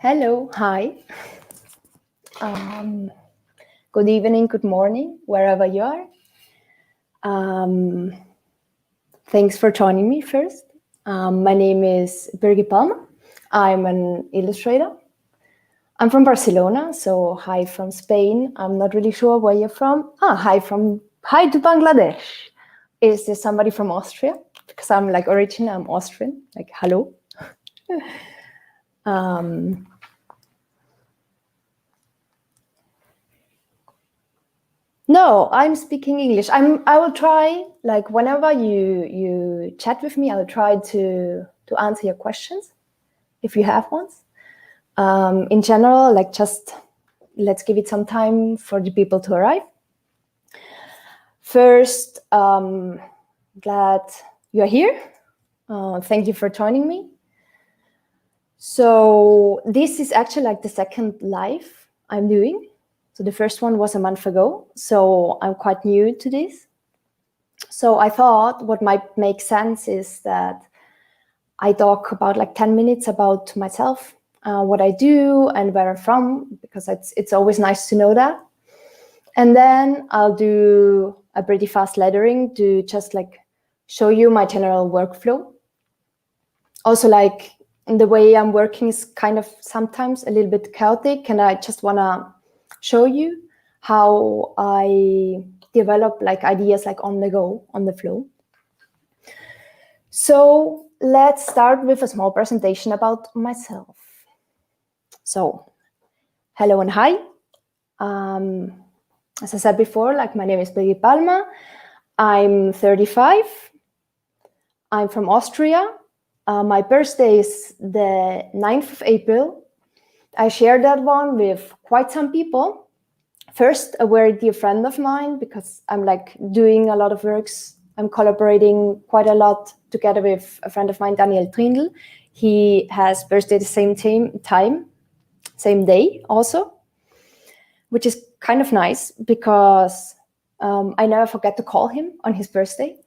Hello, hi. Good evening, good morning, wherever you are. Thanks for joining me first. My name is Birgit Palma. I'm an illustrator. I'm from Barcelona, so hi from Spain. I'm not really sure where you're from. Hi to Bangladesh. Is there somebody from Austria? Because I'm like originally I'm Austrian, like hello. No, I'm speaking English. I will try, like whenever you chat with me, I'll try to answer your questions if you have ones. In general, like just let's give it some time for the people to arrive. First, glad you're here. Thank you for joining me. So this is actually like the second live I'm doing. So the first one was a month ago, so I'm quite new to this. So I thought what might make sense is that I talk about like 10 minutes about myself, what I do and where I'm from, because it's always nice to know that. And then I'll do a pretty fast lettering to just like show you my general workflow. Also, like the way I'm working is kind of sometimes a little bit chaotic, and I just want to show you how I develop like ideas like on the go, on the flow. So let's start with a small presentation about myself. So hello and hi. As I said before, like my name is Birgit Palma. I'm 35. I'm from Austria. My birthday is the 9th of April. I share that one with quite some people. First, a very dear friend of mine, because I'm like doing a lot of works. I'm collaborating quite a lot together with a friend of mine, Daniel Trindl. He has birthday the same time, same day also, which is kind of nice because I never forget to call him on his birthday.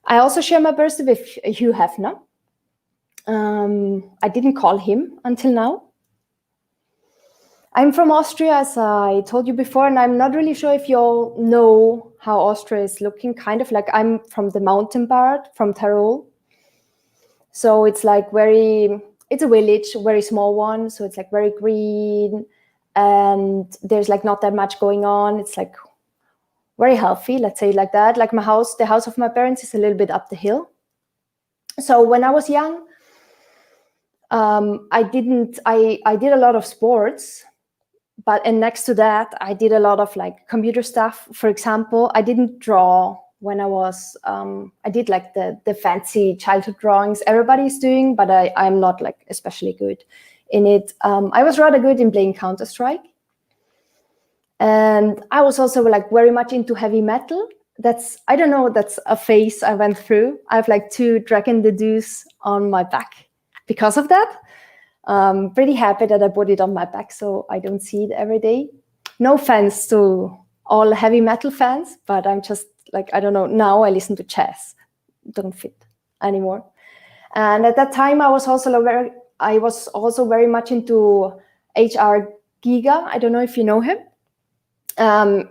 I also share my birthday with Hugh Hefner. I didn't call him until now. I'm from Austria, as I told you before, and I'm not really sure if you all know how Austria is looking. Kind of like I'm from the mountain part, from Tyrol. So it's like it's a village, very small one. So it's like very green and there's like not that much going on. It's like very healthy, let's say like that. Like the house of my parents is a little bit up the hill. So when I was young, I did a lot of sports. And next to that, I did a lot of like computer stuff. For example, I didn't draw when I was, I did like the fancy childhood drawings everybody's doing, but I'm not like especially good in it. I was rather good in playing Counter-Strike. And I was also like very much into heavy metal. I don't know, that's a phase I went through. I have like 2 Dragon the Deuce on my back because of that. Pretty happy that I put it on my back so I don't see it every day. No offense to all heavy metal fans, but I'm just like, I don't know, now I listen to jazz. Don't fit anymore. And at that time, I was also very much into H.R. Giga. I don't know if you know him.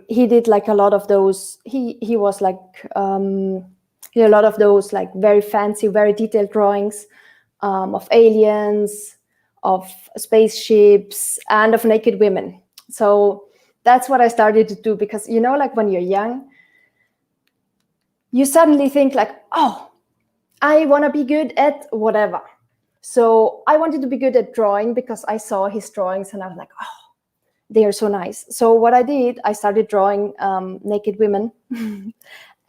He did like a lot of those. He was like he did a lot of those like very fancy, very detailed drawings of aliens, of spaceships, and of naked women. So that's what I started to do, because you know, like when you're young, you suddenly think like, oh, I want to be good at whatever. So I wanted to be good at drawing because I saw his drawings and I was like, oh, they are so nice. So what I did, I started drawing naked women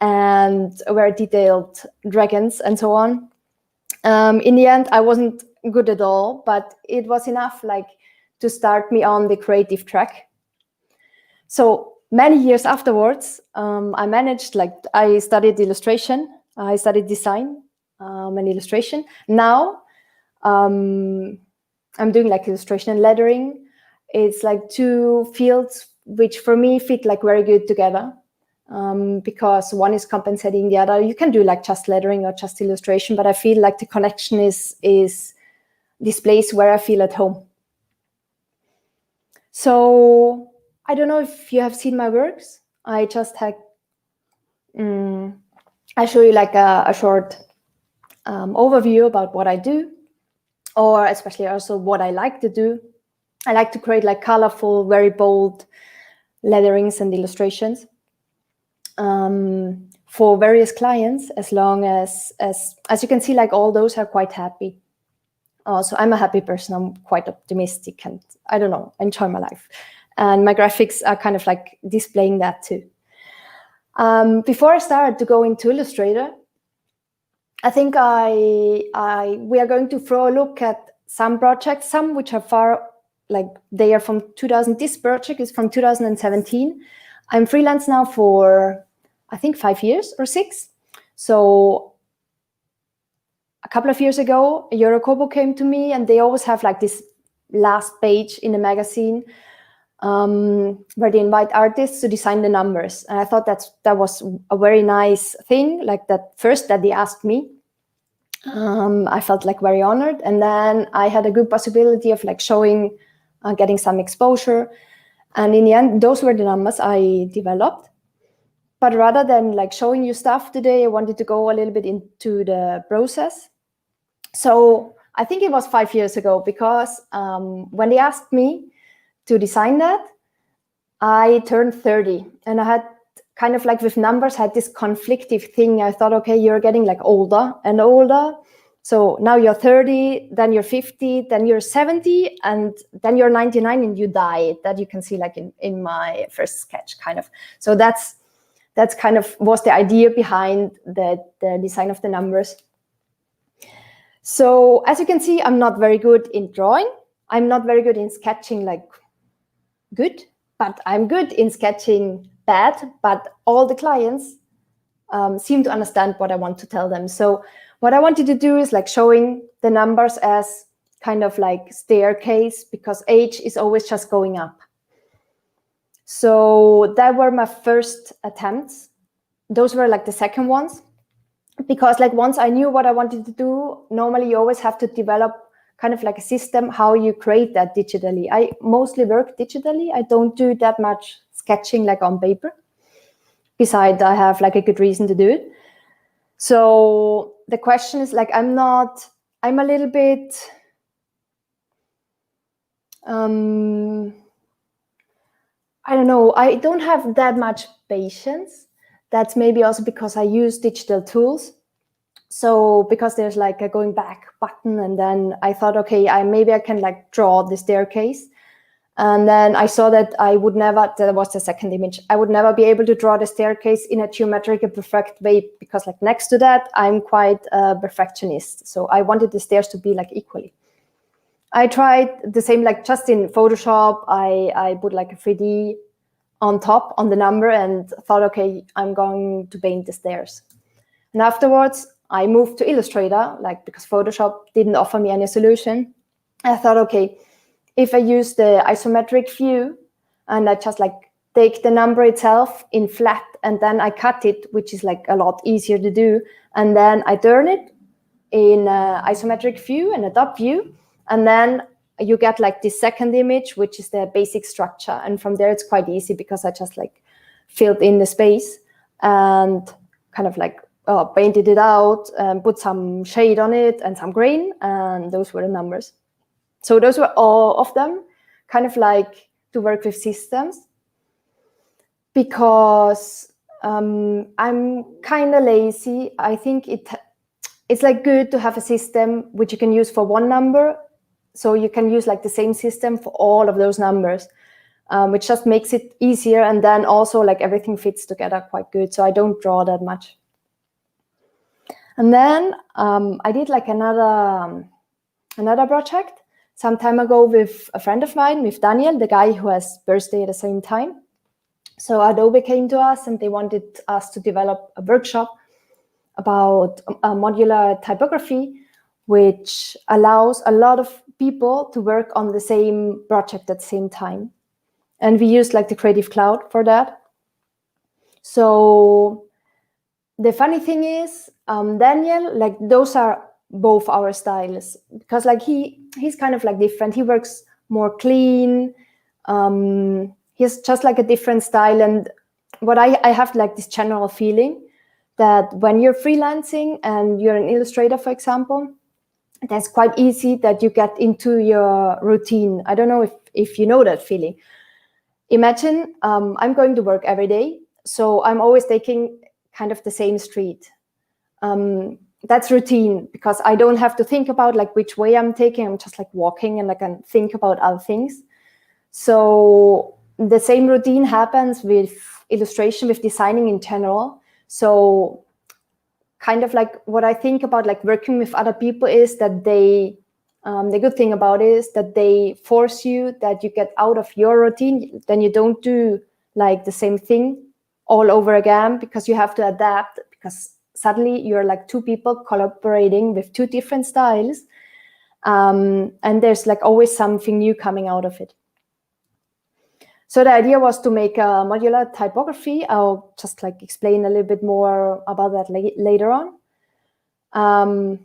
and very detailed dragons and so on. In the end, I wasn't good at all, but it was enough like to start me on the creative track. So many years afterwards, I managed, like I studied illustration, I studied design and illustration. Now I'm doing like illustration and lettering. It's like 2 fields which for me fit like very good together. Because one is compensating the other. You can do like just lettering or just illustration, but I feel like the connection is this place where I feel at home. So I don't know if you have seen my works. I just had, I show you like a short overview about what I do, or especially also what I like to do. I like to create like colorful, very bold letterings and illustrations for various clients, as long as you can see, like all those are quite happy. So I'm a happy person. I'm quite optimistic, and I don't know, enjoy my life. And my graphics are kind of like displaying that too. Before I started to go into Illustrator, I think we are going to throw a look at some projects, some which are far, like they are from 2000. This project is from 2017. I'm freelance now for, I think, 5 years or 6. So a couple of years ago, Eurokobo came to me, and they always have like this last page in the magazine where they invite artists to design the numbers. And I thought that was a very nice thing, like that first that they asked me. I felt like very honored. And then I had a good possibility of like showing, getting some exposure. And in the end, those were the numbers I developed. But rather than like showing you stuff today, I wanted to go a little bit into the process. So I think it was 5 years ago, because when they asked me to design that, I turned 30, and I had kind of like with numbers had this conflictive thing. I thought, okay, you're getting like older and older. So now you're 30, then you're 50, then you're 70, and then you're 99 and you die. That you can see like in my first sketch kind of. So that's kind of was the idea behind the design of the numbers. So as you can see, I'm not very good in drawing. I'm not very good in sketching like good, but I'm good in sketching bad. But all the clients seem to understand what I want to tell them. So what I wanted to do is like showing the numbers as kind of like staircase, because age is always just going up. So that were my first attempts. Those were like the second ones, because like once I knew what I wanted to do, normally you always have to develop kind of like a system how you create that digitally. I mostly work digitally. I don't do that much sketching like on paper. Besides, I have like a good reason to do it. So the question is like, I'm a little bit, I don't know, I don't have that much patience. That's maybe also because I use digital tools. So because there's like a going back button, and then I thought, okay, maybe I can like draw the staircase. And then I saw that I would never, that was the second image, I would never be able to draw the staircase in a geometric perfect way, because like next to that, I'm quite a perfectionist. So I wanted the stairs to be like equally. I tried the same, like just in Photoshop, I put like a 3D on top on the number and thought, okay, I'm going to paint the stairs. And afterwards, I moved to Illustrator, like because Photoshop didn't offer me any solution. I thought, okay, if I use the isometric view and I just like take the number itself in flat and then I cut it, which is like a lot easier to do, and then I turn it in isometric view and a top view, and then you get like this second image, which is the basic structure. And from there, it's quite easy because I just like filled in the space and kind of like painted it out and put some shade on it and some grain, and those were the numbers. So those were all of them, kind of like to work with systems, because I'm kind of lazy. I think it's like good to have a system which you can use for one number, so you can use like the same system for all of those numbers, which just makes it easier, and then also like everything fits together quite good. So I don't draw that much. And then I did like another project some time ago with a friend of mine, with Daniel, the guy who has birthday at the same time. So Adobe came to us and they wanted us to develop a workshop about modular typography, which allows a lot of people to work on the same project at the same time. And we used like the Creative Cloud for that. So the funny thing is, Daniel, like those are both our styles, because like he's kind of like different. He works more clean, He has just like a different style. And what I have like this general feeling that when you're freelancing and you're an illustrator, for example, that's quite easy that you get into your routine. I don't know if you know that feeling. Imagine I'm going to work every day, so I'm always taking kind of the same street. That's routine because I don't have to think about like which way I'm taking. I'm just like walking and I can think about other things. So the same routine happens with illustration, with designing in general. So kind of like what I think about like working with other people is that the good thing about it is that they force you, that you get out of your routine, then you don't do like the same thing all over again because you have to adapt, because suddenly you're like two people collaborating with two different styles, and there's like always something new coming out of it. So the idea was to make a modular typography. I'll just like explain a little bit more about that later on.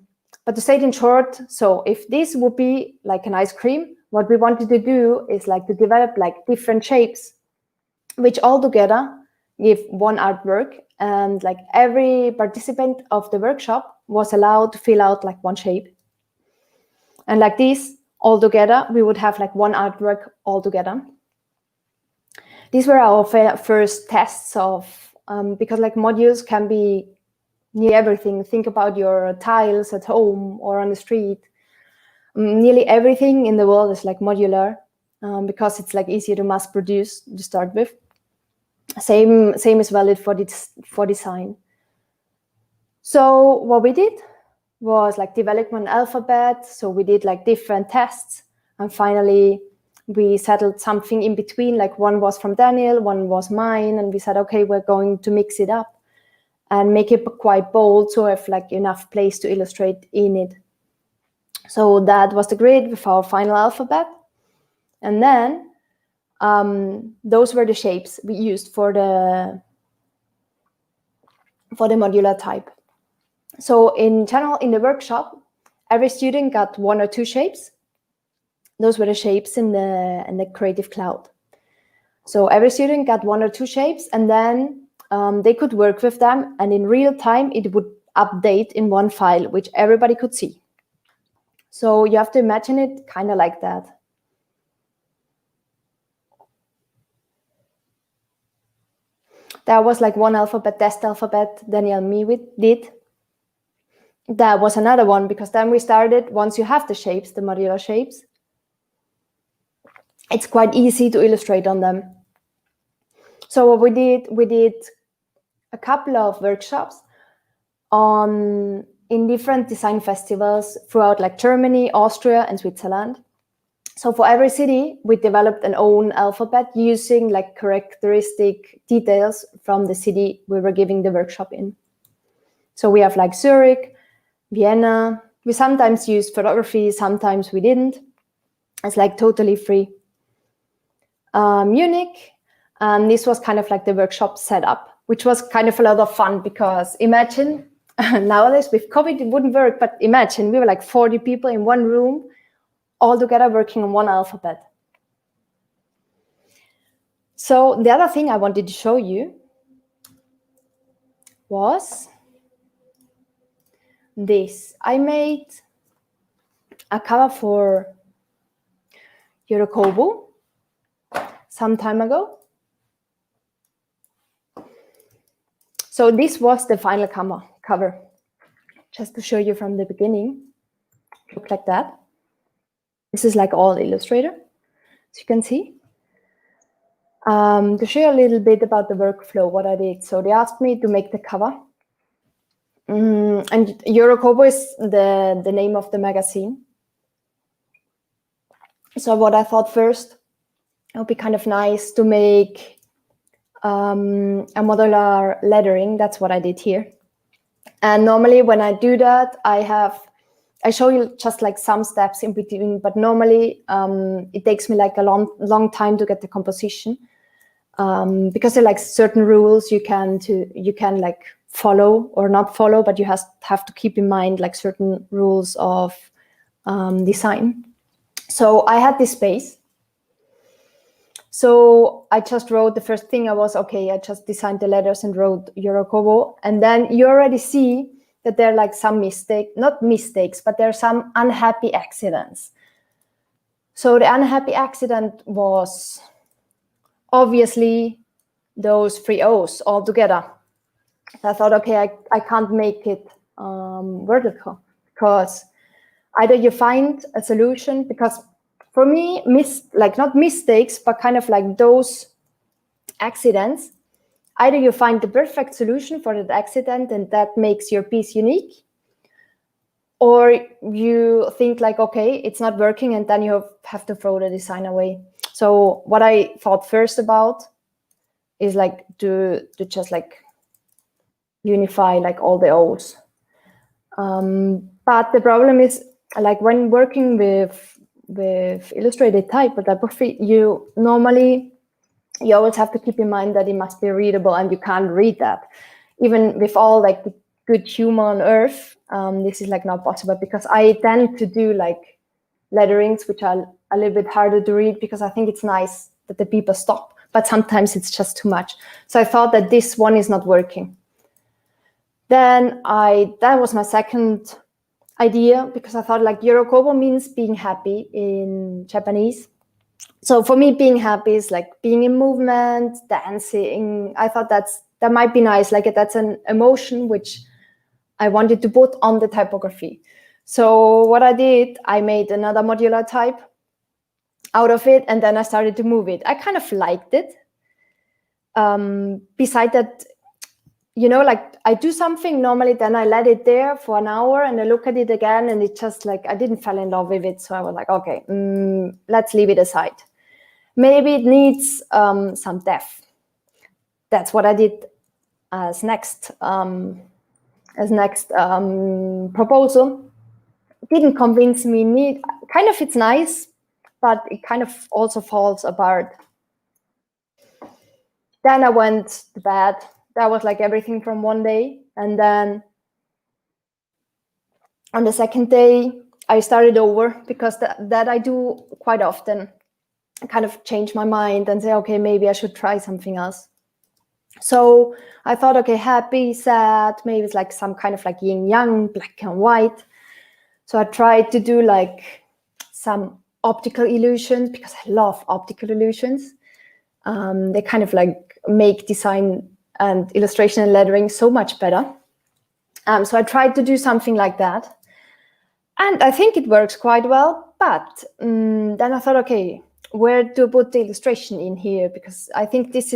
But to say it in short, so if this would be like an ice cream, what we wanted to do is like to develop like different shapes, which all together give one artwork, and like every participant of the workshop was allowed to fill out like one shape. And like this, all together, we would have like one artwork all together. These were our first tests of, because like modules can be near everything. Think about your tiles at home or on the street. Nearly everything in the world is like modular because it's like easier to mass produce to start with. Same is valid for design. So what we did was like develop an alphabet. So we did like different tests, and finally we settled something in between. Like one was from Daniel, one was mine, and we said, okay, we're going to mix it up and make it quite bold, so I have like enough place to illustrate in it. So that was the grid with our final alphabet. And then those were the shapes we used for the modular type. So in general, in the workshop, every student got one or two shapes. Those were the shapes in the Creative Cloud. So every student got one or two shapes, and then they could work with them, and in real time, it would update in one file, which everybody could see. So you have to imagine it kind of like that. That was like one alphabet, test alphabet Daniel and me did. That was another one, because then we started, once you have the shapes, the modular shapes, it's quite easy to illustrate on them. So what we did a couple of workshops in different design festivals throughout like Germany, Austria, and Switzerland. So for every city, we developed an own alphabet using like characteristic details from the city we were giving the workshop in. So we have like Zurich, Vienna. We sometimes used photography, sometimes we didn't. It's like totally free. Munich, and this was kind of like the workshop setup, which was kind of a lot of fun, because imagine nowadays with COVID it wouldn't work, but imagine we were like 40 people in one room, all together working on one alphabet. So the other thing I wanted to show you was this. I made a cover for Eurokobo some time ago. So this was the final cover. Just to show you from the beginning, look like that. This is like all Illustrator, as you can see. To show you a little bit about the workflow, what I did. So they asked me to make the cover. And Eurokobo is the name of the magazine. So what I thought first, it would be kind of nice to make a modular lettering. That's what I did here. And normally when I do that, I show you just like some steps in between, but normally it takes me like a long time to get the composition, because there are like certain rules you can like follow or not follow, but you have to keep in mind like certain rules of design. So I had this space. So I just wrote, the first thing I just designed the letters and wrote Yorokobo. And then you already see that there are like some not mistakes, but there are some unhappy accidents. So the unhappy accident was obviously those 3 O's all together. I thought, okay, I can't make it vertical, because either you find a solution, because for me, not mistakes, but kind of like those accidents, either you find the perfect solution for that accident and that makes your piece unique, or you think like, okay, it's not working, and then you have to throw the design away. So what I thought first about is like to just like unify like all the O's. But the problem is, like when working with illustrated typography, you always have to keep in mind that it must be readable, and you can't read that. Even with all like the good humor on earth, this is like not possible, because I tend to do like letterings which are a little bit harder to read, because I think it's nice that the people stop, but sometimes it's just too much. So I thought that this one is not working. Then that was my second idea, because I thought like Yorokobo means being happy in Japanese. So for me, being happy is like being in movement, dancing. I thought that might be nice. Like that's an emotion which I wanted to put on the typography. So what I did, I made another modular type out of it, and then I started to move it. I kind of liked it. Beside that, like I do something normally, then I let it there for an hour and I look at it again, and it just like, I didn't fall in love with it. So I was like, okay, let's leave it aside. Maybe it needs some depth. That's what I did as next proposal. It didn't convince me. Kind of, it's nice, but it kind of also falls apart. Then I went to bed. That was like everything from one day. And then on the second day, I started over, because that I do quite often. I kind of change my mind and say, okay, maybe I should try something else. So I thought, okay, happy, sad, maybe it's like some kind of like yin yang, black and white. So I tried to do like some optical illusions, because I love optical illusions. They kind of like make design and illustration and lettering so much better. So I tried to do something like that. And I think it works quite well. But then I thought, okay, where to put the illustration in here? Because I think this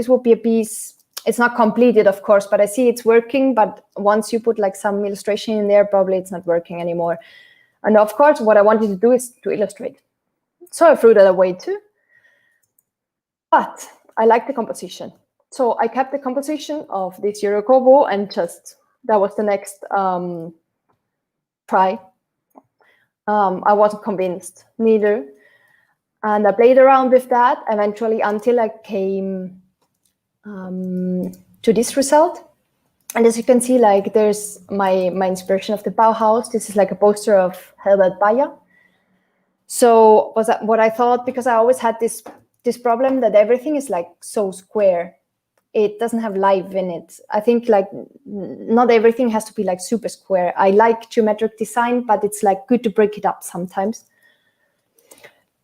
would be a piece. It's not completed, of course, but I see it's working. But once you put like some illustration in there, probably it's not working anymore. And of course, what I wanted to do is to illustrate. So I threw that away too. But I like the composition. So I kept the composition of this Yorokobo, and that was the next try. I wasn't convinced, neither. And I played around with that eventually until I came to this result. And as you can see, like there's my inspiration of the Bauhaus. This is like a poster of Herbert Bayer. So was that what I thought, because I always had this problem that everything is like so square. It doesn't have life in it. I think like not everything has to be like super square. I like geometric design, but it's like good to break it up sometimes.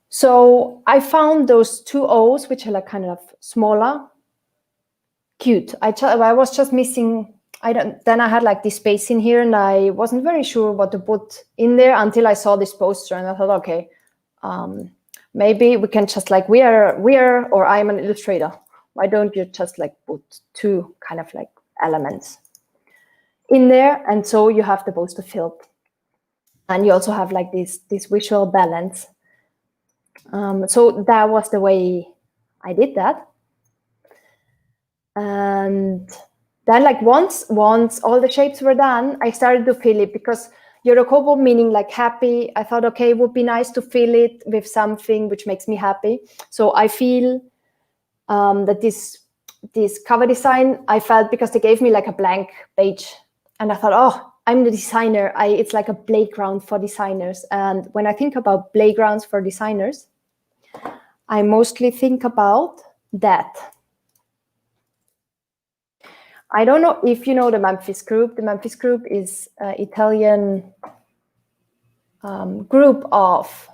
So I found those 2 O's, which are like kind of smaller, cute. I was just missing. Then I had like this space in here, and I wasn't very sure what to put in there until I saw this poster, and I thought, okay, maybe we can just like or I'm an illustrator. Why don't you just like put 2 kind of like elements in there, and so you have the poster filled, and you also have like this visual balance. So that was the way I did that. And then like once all the shapes were done, I started to fill it, because Yorokobo meaning like happy. I thought, okay, it would be nice to fill it with something which makes me happy. So I feel that this cover design, I felt, because they gave me like a blank page, and I thought, oh, I'm the designer. It's like a playground for designers. And when I think about playgrounds for designers, I mostly think about that. I don't know if you know the Memphis Group. The Memphis Group is an Italian group of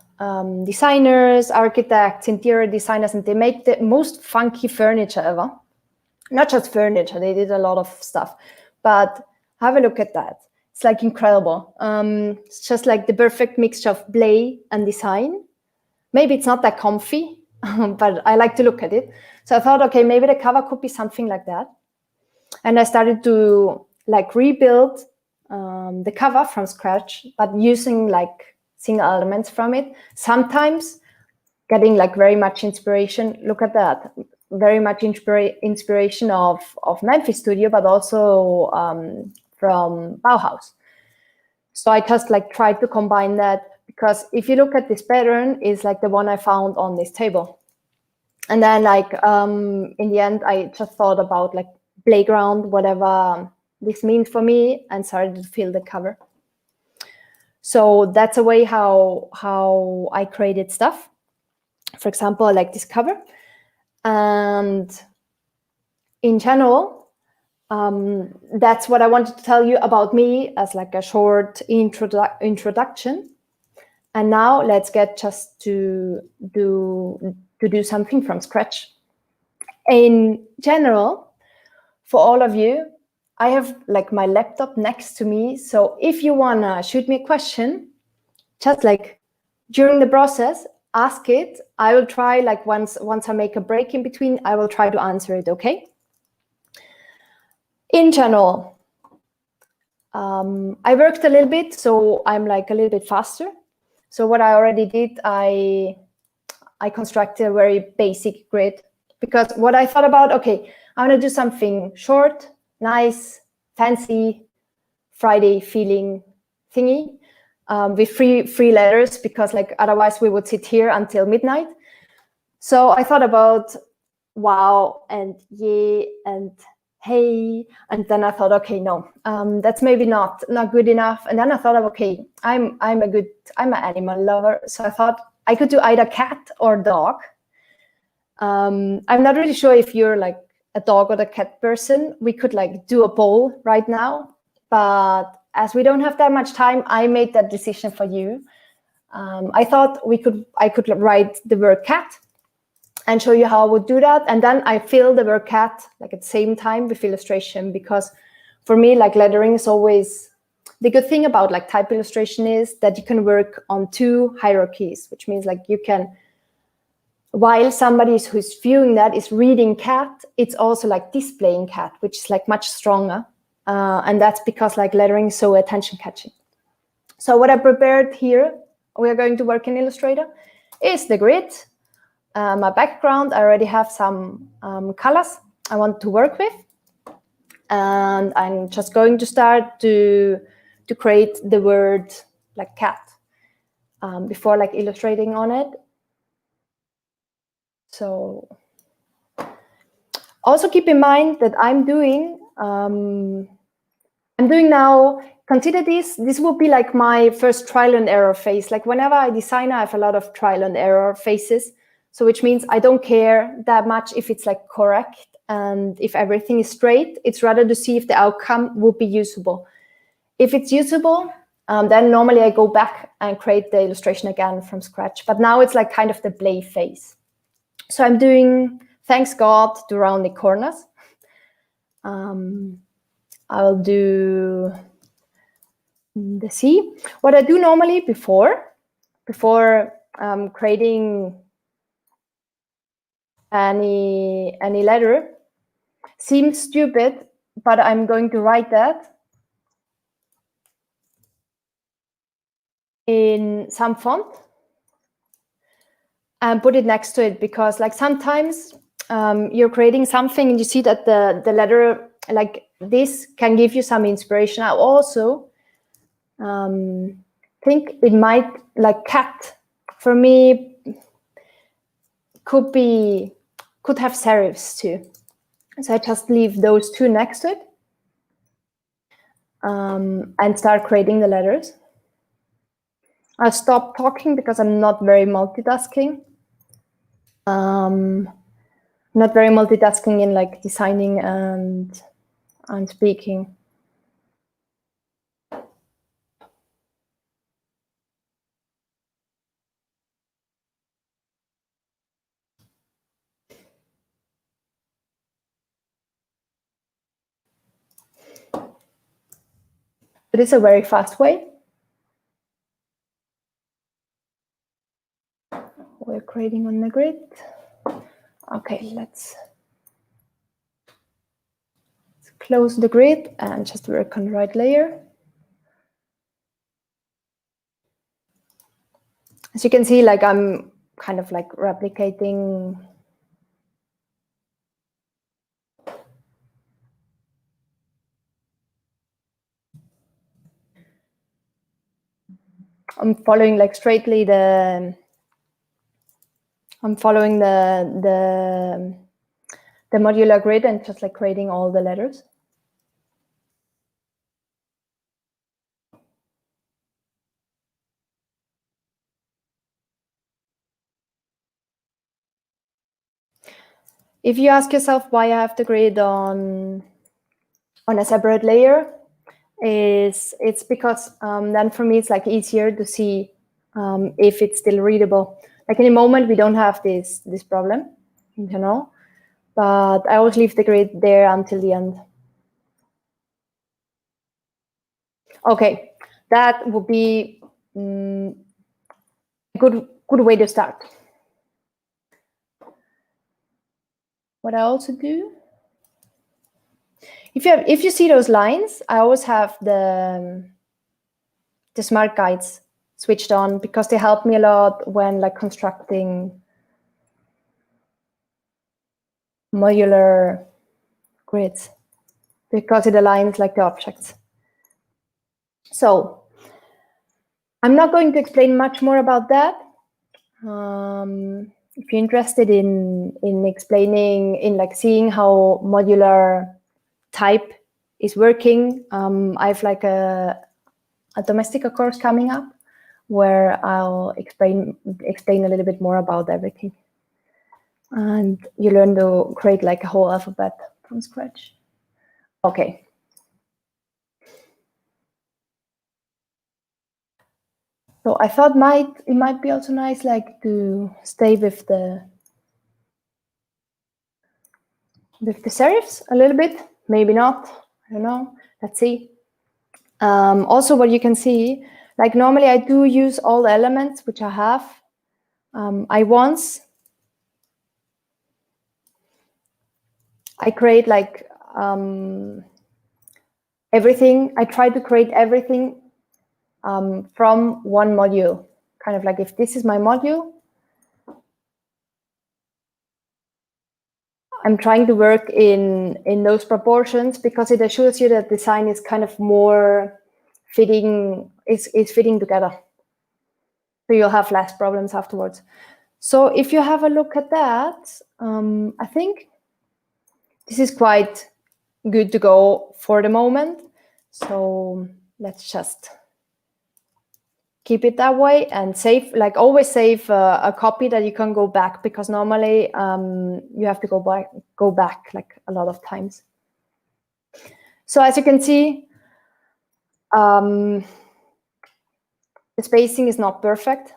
designers, architects, interior designers, and they make the most funky furniture ever. Not just furniture, they did a lot of stuff, but have a look at that. It's like incredible. It's just like the perfect mixture of play and design. Maybe it's not that comfy, but I like to look at it. So I thought, okay, maybe the cover could be something like that. And I started to like rebuild the cover from scratch, but using like single elements from it. Sometimes getting like very much inspiration. Look at that. Very much inspiration of Memphis Studio, but also from Bauhaus. So I just like tried to combine that, because if you look at this pattern, is like the one I found on this table. And then like in the end, I just thought about like playground, whatever this means for me, and started to fill the cover. So that's a way how I created stuff. For example, like this cover. And in general, that's what I wanted to tell you about me as like a short introduction. And now let's get just to do something from scratch. In general, for all of you, I have like my laptop next to me. So if you wanna shoot me a question, just like during the process, ask it. I will try, like once I make a break in between, I will try to answer it, okay? In general, I worked a little bit, so I'm like a little bit faster. So what I already did, I constructed a very basic grid, because what I thought about, okay, I want to do something short, nice, fancy, Friday feeling thingy. With three letters, because like otherwise we would sit here until midnight. So I thought about wow and yeah and hey, and then I thought, okay, no, that's maybe not good enough. And then I thought of, okay, I'm an animal lover, so I thought I could do either cat or dog. I'm not really sure if you're like a dog or a cat person. We could like do a poll right now, but as we don't have that much time, I made that decision for you. I thought I could write the word cat and show you how I would do that. And then I fill the word cat like at the same time with illustration, because for me, like lettering is always, the good thing about like type illustration is that you can work on two hierarchies, which means like you can, while somebody who's viewing that is reading cat, it's also like displaying cat, which is like much stronger. And that's because like lettering is so attention catching. So what I prepared here, we are going to work in Illustrator, is the grid. My background, I already have some colors I want to work with. And I'm just going to start to create the word like cat before like illustrating on it. So also keep in mind that I'm doing now, consider this will be like my first trial and error phase. Like whenever I design, I have a lot of trial and error phases. So which means I don't care that much if it's like correct and if everything is straight. It's rather to see if the outcome will be usable. If it's usable, then normally I go back and create the illustration again from scratch. But now it's like kind of the play phase. So I'm doing, thanks God, to rounded corners. I'll do the C. What I do normally before creating any letter seems stupid, but I'm going to write that in some font and put it next to it, because like sometimes you're creating something and you see that the letter like this can give you some inspiration. I also think it might, like cat for me could have serifs too. So I just leave those two next to it and start creating the letters. I'll stop talking because I'm not very multitasking. Not very multitasking in like designing and speaking. It is a very fast way. We're creating on the grid. Okay, let's close the grid and just work on the right layer. As you can see, like I'm kind of like replicating I'm following like straightly the modular grid and just like creating all the letters. If you ask yourself why I have the grid on a separate layer, it's because then for me it's like easier to see if it's still readable. Like in a moment we don't have this problem, you know, but I always leave the grid there until the end. Okay, that would be a good way to start. What I also do, if you see those lines, I always have the smart guides switched on because they help me a lot when like constructing modular grids because it aligns like the objects. So I'm not going to explain much more about that. If you're interested in explaining, in like seeing how modular type is working, I have like a Domestika course coming up where I'll explain a little bit more about everything. And you learn to create like a whole alphabet from scratch. Okay. So I thought it might be also nice like to stay with the serifs a little bit, maybe not, I don't know, let's see. Also what you can see, like normally I do use all the elements which I have. I create like everything, I try to create everything from one module. Kind of like if this is my module, I'm trying to work in those proportions because it assures you that design is kind of more fitting, is fitting together. So you'll have less problems afterwards. So if you have a look at that, I think this is quite good to go for the moment. So let's just keep it that way and save, like always save a copy that you can go back, because normally you have to go back like a lot of times. So as you can see, the spacing is not perfect.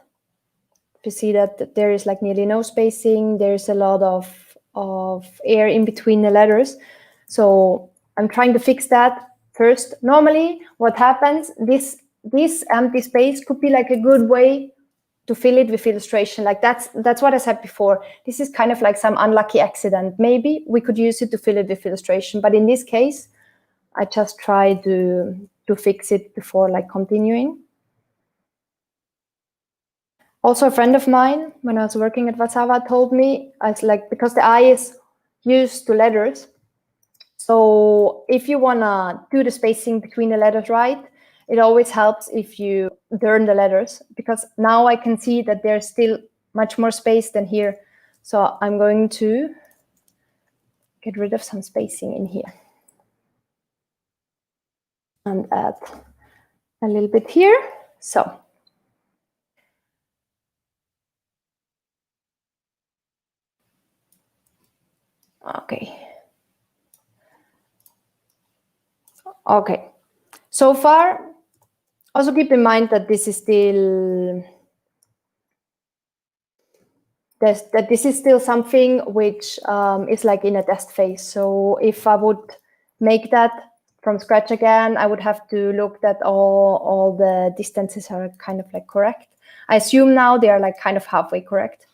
You see that there is like nearly no spacing. There's a lot of air in between the letters. So I'm trying to fix that first. Normally what happens, this empty space could be like a good way to fill it with illustration. Like that's what I said before. This is kind of like some unlucky accident. Maybe we could use it to fill it with illustration, but in this case, I just try to fix it before like continuing. Also, a friend of mine, when I was working at Warszawa, told me, because the eye is used to letters. So if you want to do the spacing between the letters right, it always helps if you turn the letters, because now I can see that there's still much more space than here. So I'm going to get rid of some spacing in here and add a little bit here. So Okay. Okay. So far, also keep in mind that this is still that this is still something which is like in a test phase. So if I would make that from scratch again, I would have to look that all the distances are kind of like correct. I assume now they are like kind of halfway correct.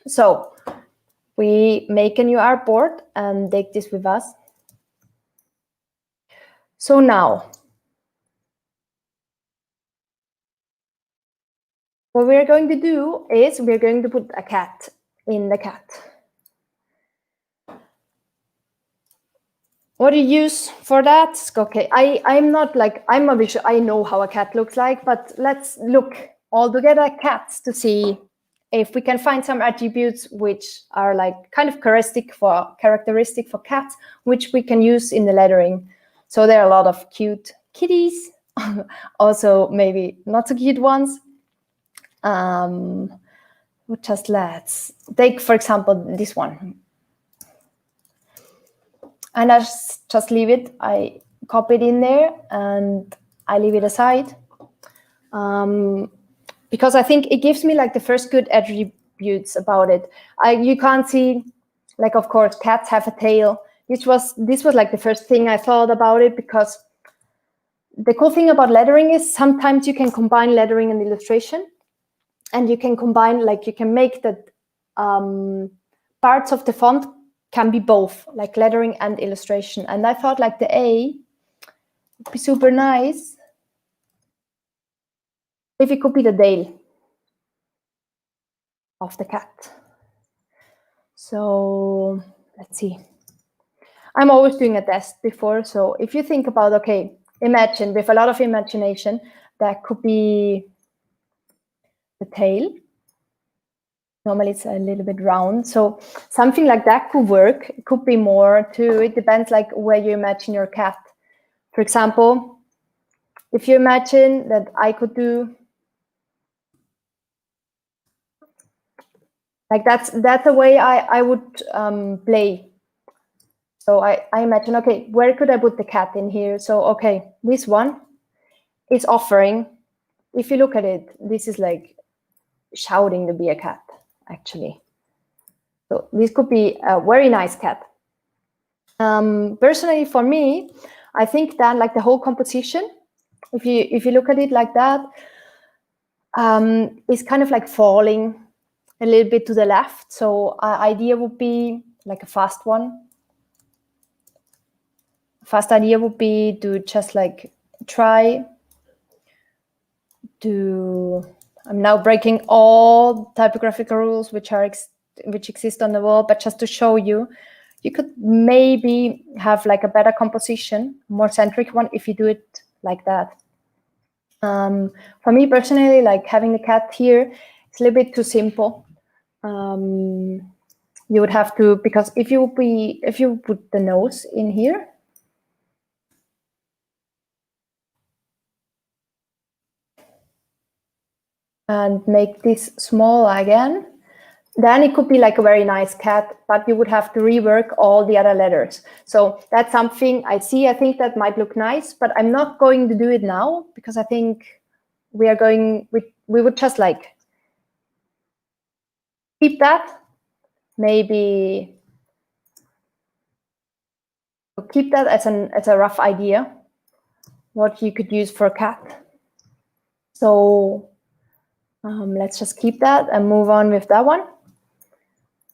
So we make a new artboard and take this with us. So now, what we're going to do is we're going to put a cat in the cat. What do you use for that? Okay, I'm not like, I'm a visual, I know how a cat looks like, but let's look all together at cats to see if we can find some attributes which are like kind of characteristic for cats, which we can use in the lettering. So there are a lot of cute kitties, also maybe not so cute ones. Just let's take, for example, this one. And I just leave it. I copy it in there and I leave it aside. Because I think it gives me like the first good attributes about it. You can't see, like, of course, cats have a tail. This was like the first thing I thought about it, because the cool thing about lettering is sometimes you can combine lettering and illustration, and you can combine, like, you can make that parts of the font can be both, like lettering and illustration. And I thought like the A would be super nice if it could be the tail of the cat. So let's see. I'm always doing a test before. So if you think about, okay, imagine with a lot of imagination, that could be the tail. Normally it's a little bit round. So something like that could work. It could be more too. It depends like where you imagine your cat. For example, if you imagine that I could do like that's the way I would play. So I imagine, okay, where could I put the cat in here? So, okay, this one is offering. If you look at it, this is like shouting to be a cat, actually. So this could be a very nice cat. Personally, for me, I think that like the whole composition, if you look at it like that, is kind of like falling a little bit to the left. So idea would be like a fast one. Fast idea would be to just like try to, I'm now breaking all typographical rules which exist on the wall, but just to show you, you could maybe have like a better composition, more centric one, if you do it like that. For me personally, like having the cat here, it's a little bit too simple. You would have to, because if you put the nose in here, and make this small again, then it could be like a very nice cat, but you would have to rework all the other letters. So that's something I see. I think that might look nice, but I'm not going to do it now, because I think we would just like keep that, maybe keep that as a rough idea, what you could use for a cat. So let's just keep that and move on with that one.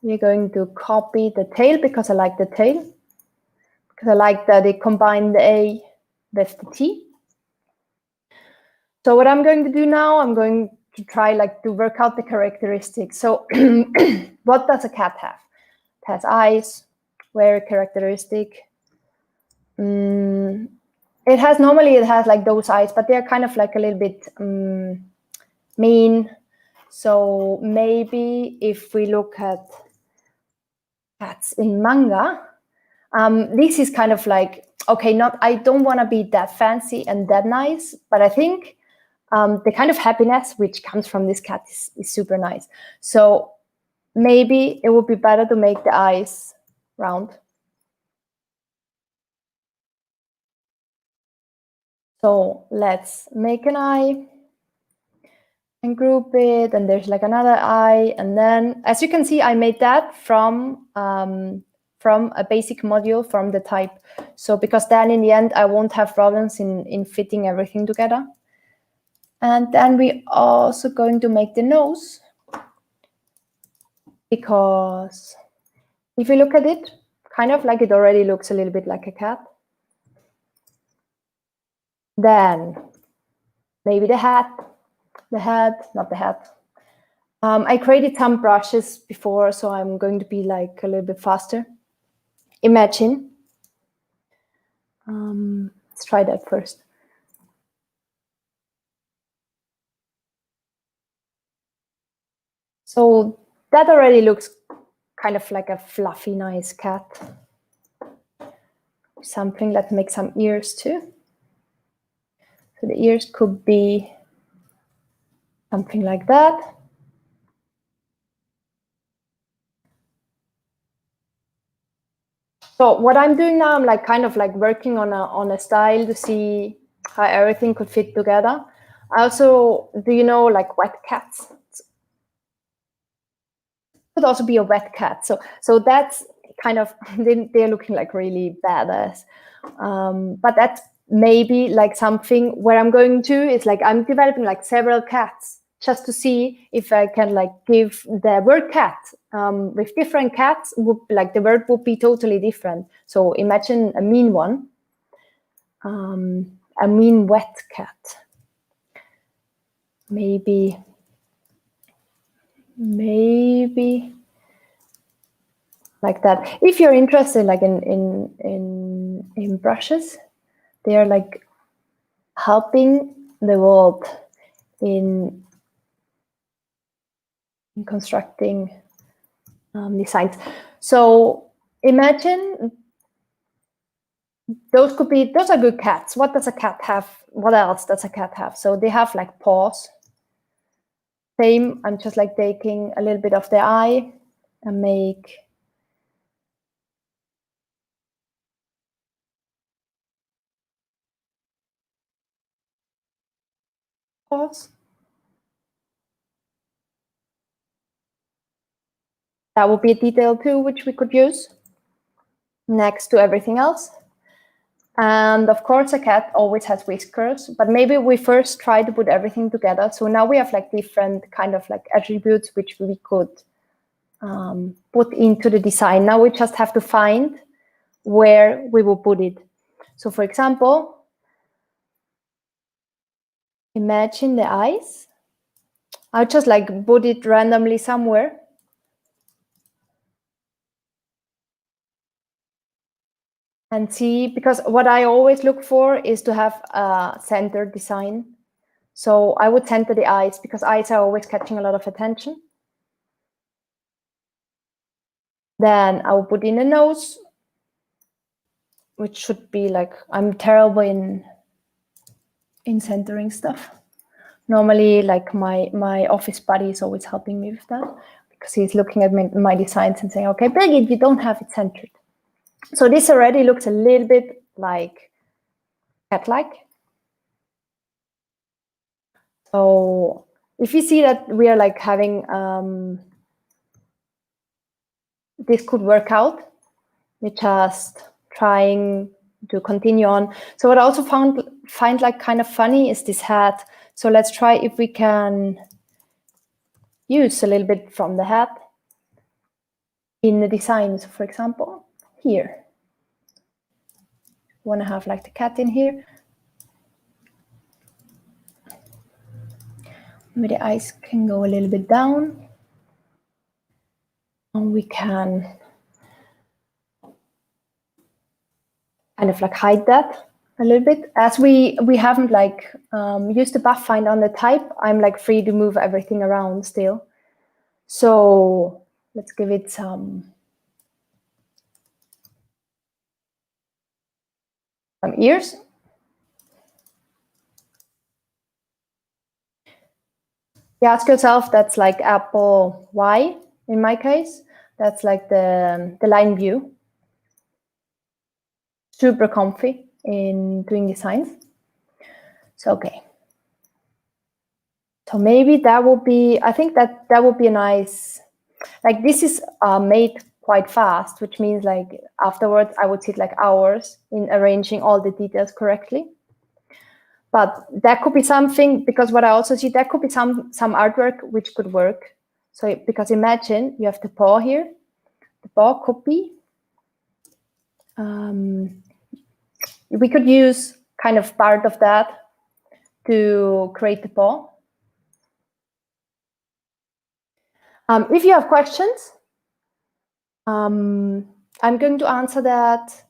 We're going to copy the tail, because I like the tail, because I like that it combined the A with the T. So what I'm going to do now, I'm going to try like to work out the characteristics. So what does a cat have? It has eyes, very characteristic. It has like those eyes, but they're kind of like a little bit mean. So maybe if we look at cats in manga, this is kind of like, okay, I don't want to be that fancy and that nice, but I think the kind of happiness which comes from this cat is super nice. So maybe it would be better to make the eyes round. So let's make an eye and group it, and there's like another eye, and then as you can see, I made that from a basic module from the type. So because then in the end, I won't have problems in fitting everything together. And then we're also going to make the nose, because if you look at it, kind of like it already looks a little bit like a cat. Then maybe the head, not the head. I created some brushes before, so I'm going to be like a little bit faster. Imagine. Let's try that first. So that already looks kind of like a fluffy, nice cat. Something, let's make some ears too. So the ears could be something like that. So what I'm doing now, I'm like kind of like working on a style to see how everything could fit together. I also, do you know like wet cats? Could also be a wet cat. So that's kind of, they're looking like really badass. But that's maybe like something where I'm going to is like I'm developing like several cats just to see if I can like give the word cat with different cats, would like the word would be totally different. So imagine a mean one, a mean wet cat. Maybe like that. If you're interested like in brushes, they are like helping the world in constructing designs. So imagine those are good cats. What does a cat have? What else does a cat have? So they have like paws. Same, I'm just like taking a little bit of the eye and make paws. That would be a detail too, which we could use next to everything else. And of course, a cat always has whiskers, but maybe we first try to put everything together. So now we have like different kind of like attributes which we could put into the design. Now we just have to find where we will put it. So for example, imagine the eyes. I'll just like put it randomly somewhere. And see, because what I always look for is to have a centered design. So I would center the eyes because eyes are always catching a lot of attention. Then I will put in a nose, which should be like, I'm terrible in centering stuff. Normally, like my office buddy is always helping me with that because he's looking at my designs and saying, okay, Birgit, you don't have it centered. So this already looks a little bit like cat-like. So if you see that we are like having, this could work out, we're just trying to continue on. So what I also find like kind of funny is this hat. So let's try if we can use a little bit from the hat in the design. So for example, here, want to have like the cat in here. Maybe the eyes can go a little bit down. And we can kind of like hide that a little bit. As we haven't like used the buff find on the type, I'm like free to move everything around still. So let's give it some ears. You ask yourself, that's like Apple Y in my case. That's like the line view. super comfy in doing designs. So, okay. So maybe that would be, I think that would be a nice, like this is made quite fast, which means like afterwards I would sit like hours in arranging all the details correctly. But that could be something, because what I also see, that could be some artwork which could work. So because imagine you have the paw here. The paw could be, we could use kind of part of that to create the paw. If you have questions, I'm going to answer that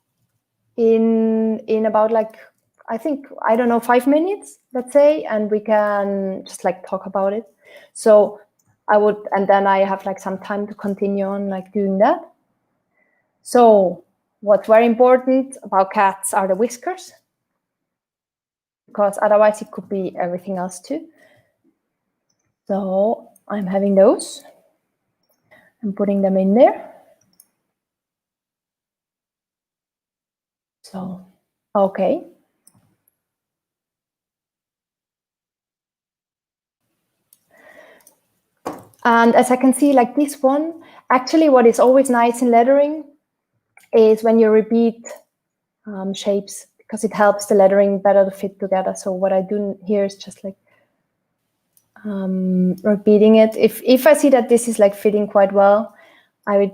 in about like, I think, I don't know, 5 minutes, let's say, and we can just like talk about it. So I would, and then I have like some time to continue on like doing that. So what's very important about cats are the whiskers, because otherwise it could be everything else too. So I'm having those. I'm putting them in there. So, okay. And as I can see, like this one, actually what is always nice in lettering is when you repeat shapes, because it helps the lettering better to fit together. So what I do here is just like repeating it. If I see that this is like fitting quite well, I would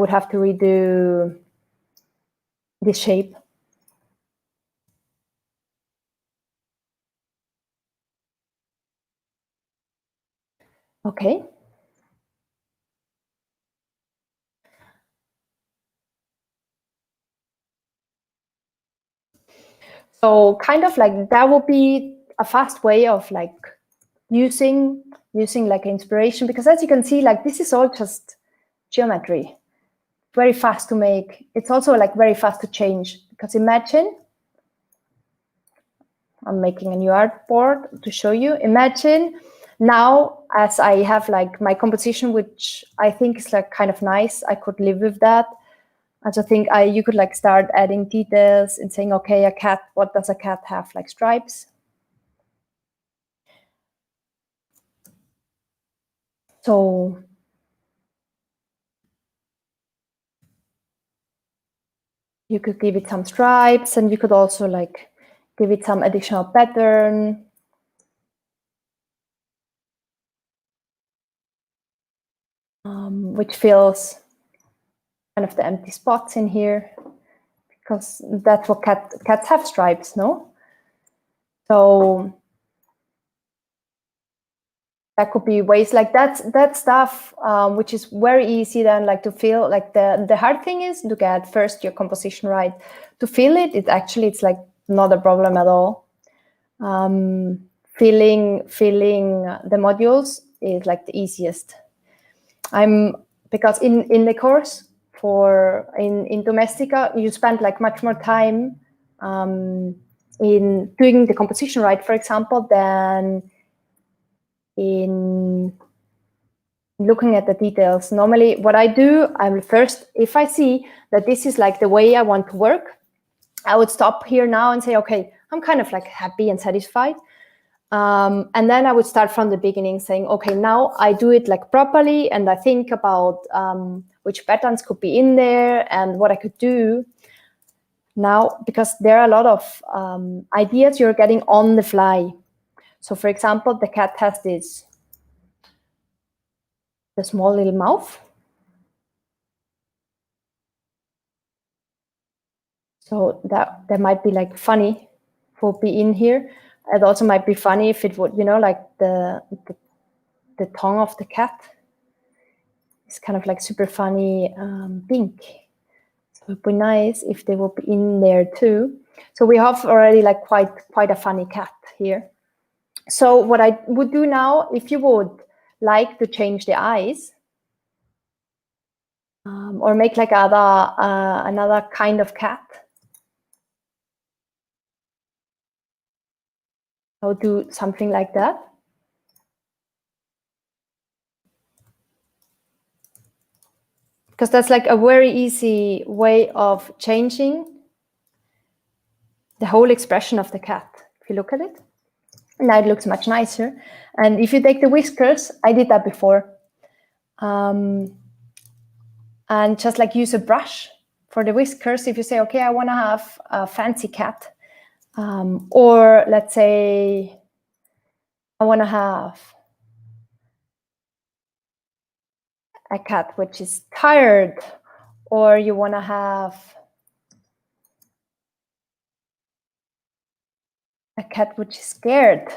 have to redo this shape. Okay. So kind of like that would be a fast way of like using like inspiration, because as you can see, like this is all just geometry, very fast to make. It's also like very fast to change, because imagine, I'm making a new artboard to show you. Imagine now, as I have like my composition, which I think is like kind of nice, I could live with that. I just think you could like start adding details and saying, okay, a cat, what does a cat have? Like stripes. So you could give it some stripes, and you could also like give it some additional pattern. Which fills kind of the empty spots in here, because that's what cats have, stripes, no? So that could be ways like that stuff, which is very easy then like to fill. Like the hard thing is to get first your composition right. To fill it, it's like not a problem at all. Filling the modules is like the easiest. Because in the course in Domestika, you spend like much more time in doing the composition right, for example, than in looking at the details. Normally, what I do, I will first, if I see that this is like the way I want to work, I would stop here now and say, okay, I'm kind of like happy and satisfied. And then I would start from the beginning saying, okay, now I do it like properly, and I think about which patterns could be in there and what I could do now, because there are a lot of ideas you're getting on the fly. So for example, the cat has the small little mouth. So that might be like funny for be in here. It also might be funny if it would, like the tongue of the cat is kind of like super funny pink. So it would be nice if they would be in there too. So we have already like quite a funny cat here. So what I would do now, if you would like to change the eyes, or make like another kind of cat, I'll do something like that. because that's like a very easy way of changing the whole expression of the cat. If you look at it, now it looks much nicer. And if you take the whiskers, I did that before. And just like use a brush for the whiskers. If you say, okay, I want to have a fancy cat, or let's say I want to have a cat which is tired, or you want to have a cat which is scared.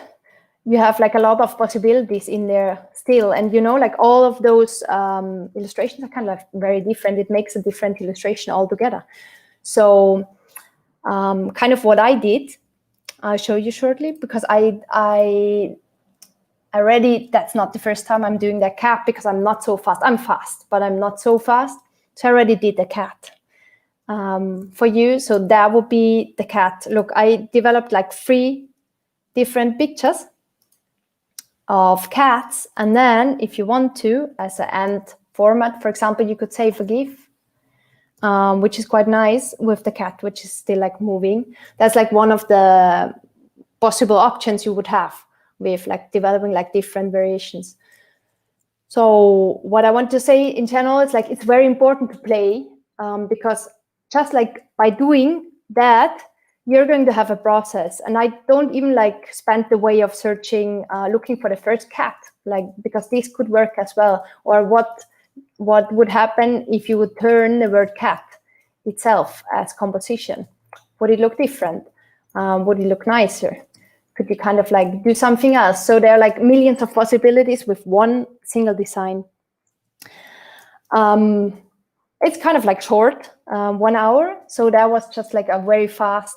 You have like a lot of possibilities in there still. And you know, like all of those illustrations are kind of very different. It makes a different illustration altogether. So kind of what I did, I'll show you shortly, because I already, that's not the first time I'm doing that cat, because I'm not so fast. I'm fast, but I'm not so fast. So I already did the cat for you. So that would be the cat. Look, I developed like 3 different pictures of cats. And then if you want to, as an end format, for example, you could save a GIF, which is quite nice with the cat, which is still like moving. That's like one of the possible options you would have with like developing like different variations. So what I want to say in general is like, it's very important to play, because just like by doing that, you're going to have a process. And I don't even like spend the way of searching, looking for the first cat, like, because this could work as well. Or what would happen if you would turn the word cat itself as composition? Would it look different? Would it look nicer? Could you kind of like do something else? So there are like millions of possibilities with one single design. It's kind of like short, 1 hour. So that was just like a very fast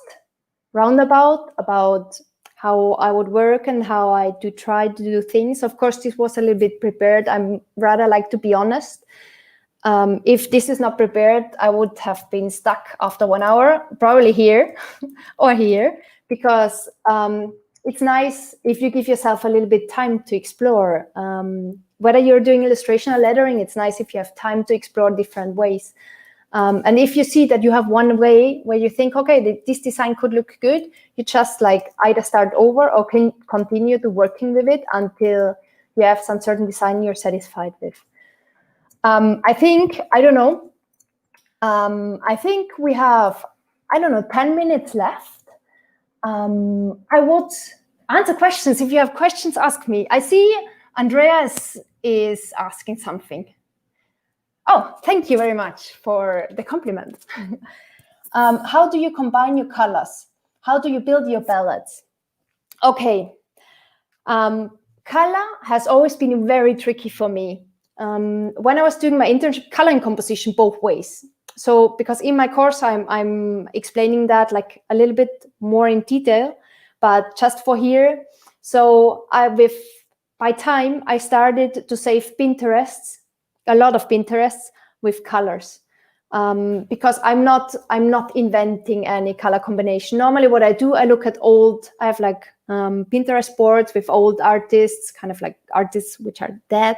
roundabout about how I would work and how I do try to do things. Of course, this was a little bit prepared. I'm rather like to be honest. If this is not prepared, I would have been stuck after 1 hour, probably here or here, because it's nice if you give yourself a little bit time to explore. Whether you're doing illustration or lettering, it's nice if you have time to explore different ways. And if you see that you have one way where you think, okay, this design could look good, you just like either start over or can continue to working with it until you have some certain design you're satisfied with. I think, I don't know, I think we have, 10 minutes left. I would answer questions. If you have questions, ask me. I see Andreas is asking something. Oh, thank you very much for the compliment. How do you combine your colors? How do you build your palettes? Okay. Color has always been very tricky for me. When I was doing my internship, color and composition both ways. So because in my course, I'm explaining that like a little bit more in detail, but just for here. So by time I started to save Pinterests, a lot of Pinterests with colors, because I'm not inventing any color combination. Normally what I do, I look at I have like Pinterest boards with old artists, kind of like artists which are dead,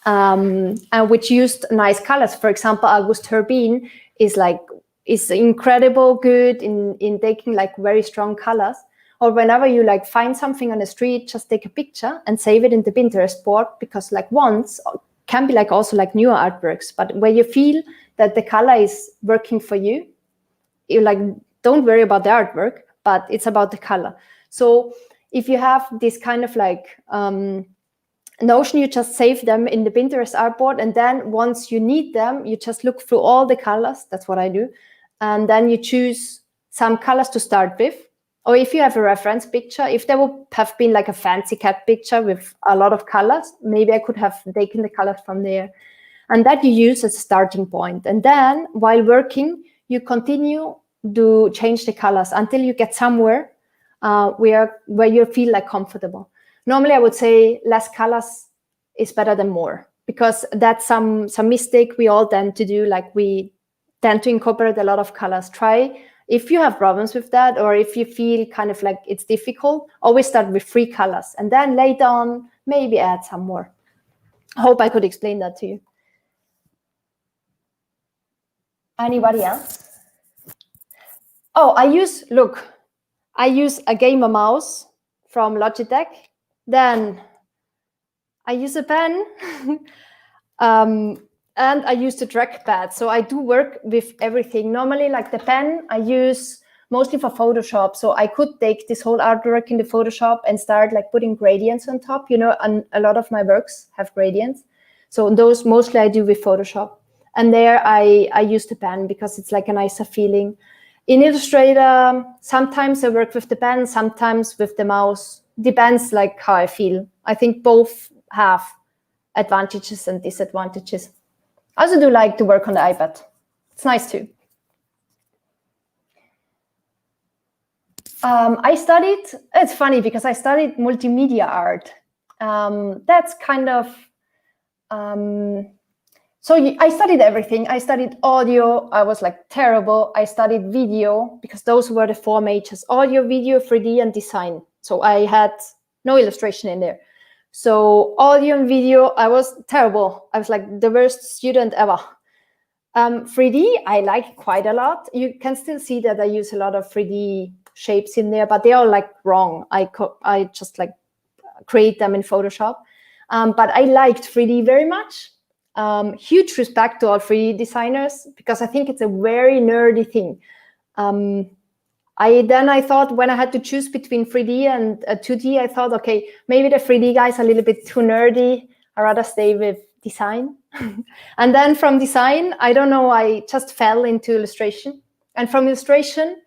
and which used nice colors. For example, August Herbin is incredible good in taking like very strong colors. Or whenever you like find something on the street, just take a picture and save it in the Pinterest board, because like once can be like also like newer artworks, but where you feel that the color is working for you, you like don't worry about the artwork, but it's about the color. So if you have this kind of like notion, you just save them in the Pinterest artboard, and then once you need them, you just look through all the colors. That's what I do. And then you choose some colors to start with. Or if you have a reference picture, if there would have been like a fancy cat picture with a lot of colors, maybe I could have taken the colors from there. And that you use as a starting point. And then while working, you continue to change the colors until you get somewhere where you feel like comfortable. Normally, I would say less colors is better than more, because that's some mistake we all tend to do. Like we tend to incorporate a lot of colors. Try, if you have problems with that, or if you feel kind of like it's difficult, always start with 3 colors, and then later on, maybe add some more. I hope I could explain that to you. Anybody else? Oh, I use a gamer mouse from Logitech. Then I use a pen. And I use the trackpad. So I do work with everything. Normally, like the pen, I use mostly for Photoshop. So I could take this whole artwork in the Photoshop and start like putting gradients on top, and a lot of my works have gradients. So those mostly I do with Photoshop. And there I use the pen because it's like a nicer feeling. In Illustrator, sometimes I work with the pen, sometimes with the mouse. Depends like how I feel. I think both have advantages and disadvantages. I also do like to work on the iPad. It's nice too. It's funny because I studied multimedia art. That's kind of, so I studied everything. I studied audio. I was like terrible. I studied video because those were the 4 majors: audio, video, 3D, and design. So I had no illustration in there. So audio and video, I was terrible. I was like the worst student ever. 3D, I like quite a lot. You can still see that I use a lot of 3D shapes in there, but they are like wrong. I just like create them in Photoshop. But I liked 3D very much. Huge respect to all 3D designers because I think it's a very nerdy thing. I thought when I had to choose between 3D and 2D, I thought, okay, maybe the 3D guys are a little bit too nerdy. I'd rather stay with design. And then from design, I don't know, I just fell into illustration. And from illustration,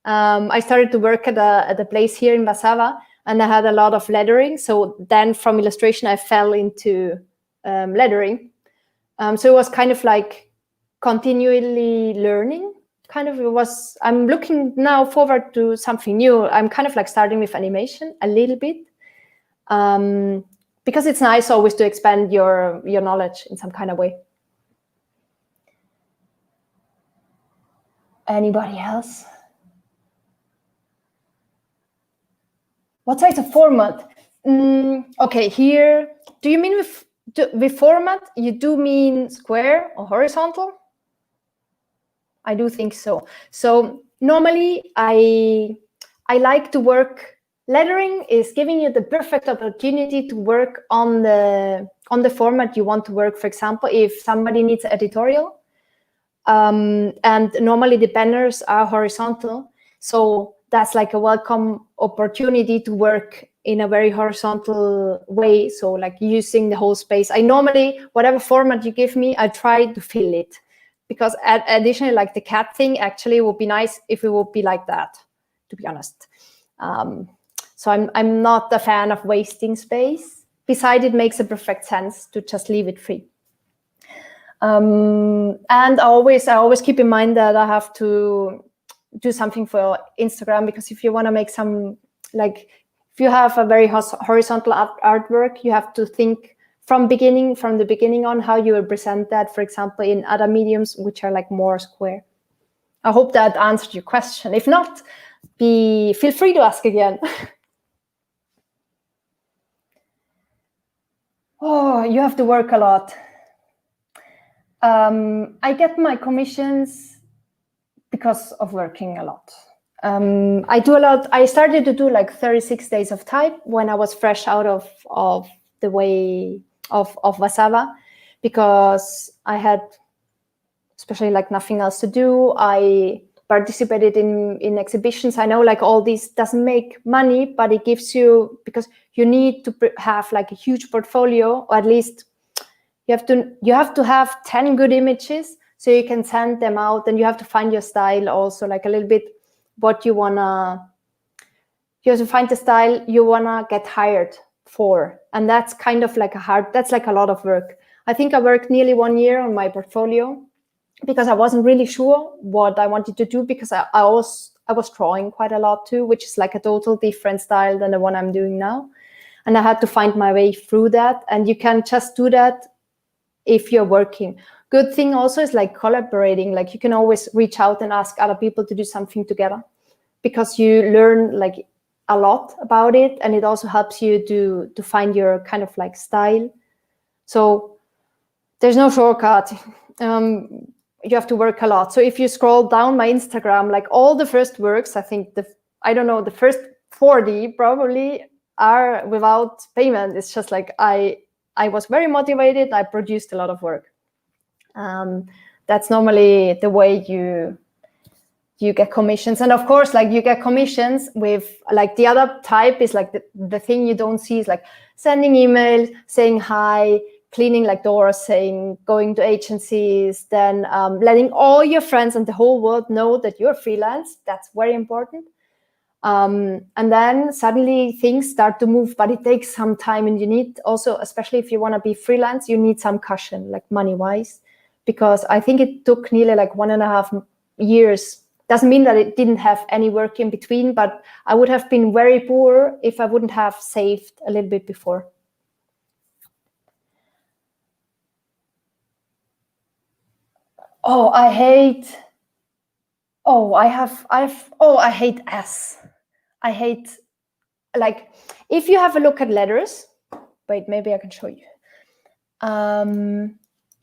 I started to work at a place here in Warszawa, and I had a lot of lettering. So then from illustration, I fell into lettering. So it was kind of like continually learning. I'm looking now forward to something new. I'm kind of like starting with animation a little bit, because it's nice always to expand your knowledge in some kind of way. Anybody else? What size of format? Okay, here, do you mean with format, you do mean square or horizontal? I do think so. So normally I like to work. Lettering is giving you the perfect opportunity to work on the format you want to work. For example, if somebody needs an editorial, and normally the banners are horizontal, so that's like a welcome opportunity to work in a very horizontal way. So like using the whole space. I normally, whatever format you give me, I try to fill it. Because additionally, like the cat thing, actually it would be nice if it would be like that, to be honest. So I'm not a fan of wasting space. Besides, it makes a perfect sense to just leave it free. And I always keep in mind that I have to do something for Instagram, because if you want to make some, like, if you have a very horizontal artwork, you have to think from the beginning on how you will present that, for example, in other mediums, which are like more square. I hope that answered your question. If not, feel free to ask again. Oh, you have to work a lot. I get my commissions because of working a lot. I do a lot. I started to do like 36 days of type when I was fresh out of the way of Warszawa, because I had especially like nothing else to do. I participated in exhibitions. I know like all this doesn't make money, but it gives you, because you need to have like a huge portfolio, or at least you have to have 10 good images so you can send them out, and you have to find your style also, like a little bit what you wanna. You have to find the style you wanna get hired for, and that's kind of like that's like a lot of work. I think I worked nearly 1 year on my portfolio because I wasn't really sure what I wanted to do, because I was drawing quite a lot too, which is like a total different style than the one I'm doing now, and I had to find my way through that. And you can just do that if you're working. Good thing also is like collaborating. Like you can always reach out and ask other people to do something together, because you learn like a lot about it, and it also helps you to find your kind of like style. So there's no shortcut. you have to work a lot. So if you scroll down my Instagram, like all the first works, I think the first 40 probably are without payment. It's just like I was very motivated. I produced a lot of work. That's normally the way you get commissions. And of course, like you get commissions with like the other type is like the thing you don't see is like sending emails, saying hi, cleaning like doors, going to agencies, then letting all your friends and the whole world know that you're freelance. That's very important. And then suddenly things start to move, but it takes some time, and you need also, especially if you want to be freelance, you need some cushion, like money-wise, because I think it took nearly like 1.5 years. Doesn't mean that it didn't have any work in between, but I would have been very poor if I wouldn't have saved a little bit before. I hate S. I hate, like, if you have a look at letters, wait, maybe I can show you.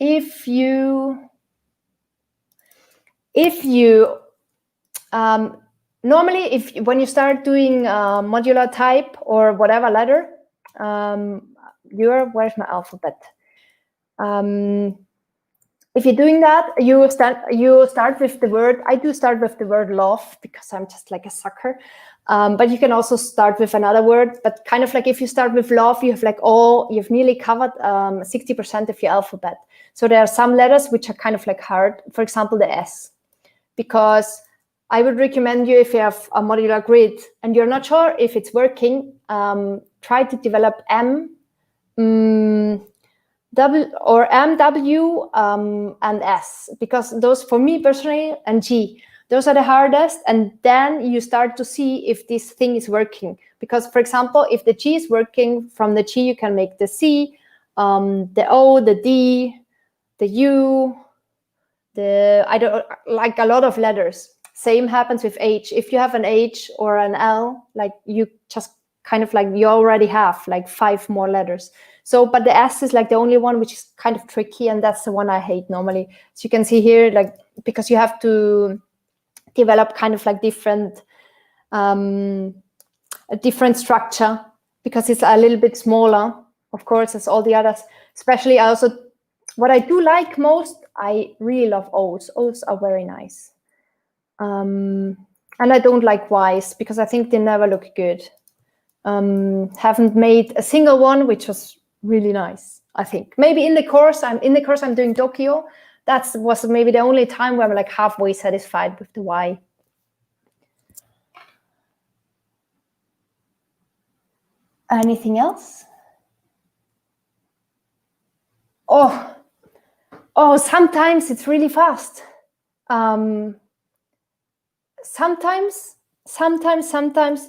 If you normally, when you start doing modular type or whatever letter, where's my alphabet? If you're doing that, you start with the word. I do start with the word love because I'm just like a sucker. But you can also start with another word. But kind of like if you start with love, you have like you've nearly covered 60% of your alphabet. So there are some letters which are kind of like hard. For example, the S. Because I would recommend you, if you have a modular grid and you're not sure if it's working, try to develop MW and S, because those, for me personally, and G, those are the hardest. And then you start to see if this thing is working. Because, for example, if the G is working, from the G you can make the C, the O, the D, the U, I don't like a lot of letters. Same happens with H. If you have an H or an L, like you just kind of like, you already have like 5 more letters. So, but the S is like the only one which is kind of tricky, and that's the one I hate normally. So you can see here, like, because you have to develop kind of like a different structure, because it's a little bit smaller, of course, as all the others. Especially what I do like most, I really love O's. O's are very nice. And I don't like Y's because I think they never look good. Haven't made a single one which was really nice, I think. Maybe in the course I'm doing Tokyo. That was maybe the only time where I'm like halfway satisfied with the Y. Anything else? Sometimes it's really fast. Sometimes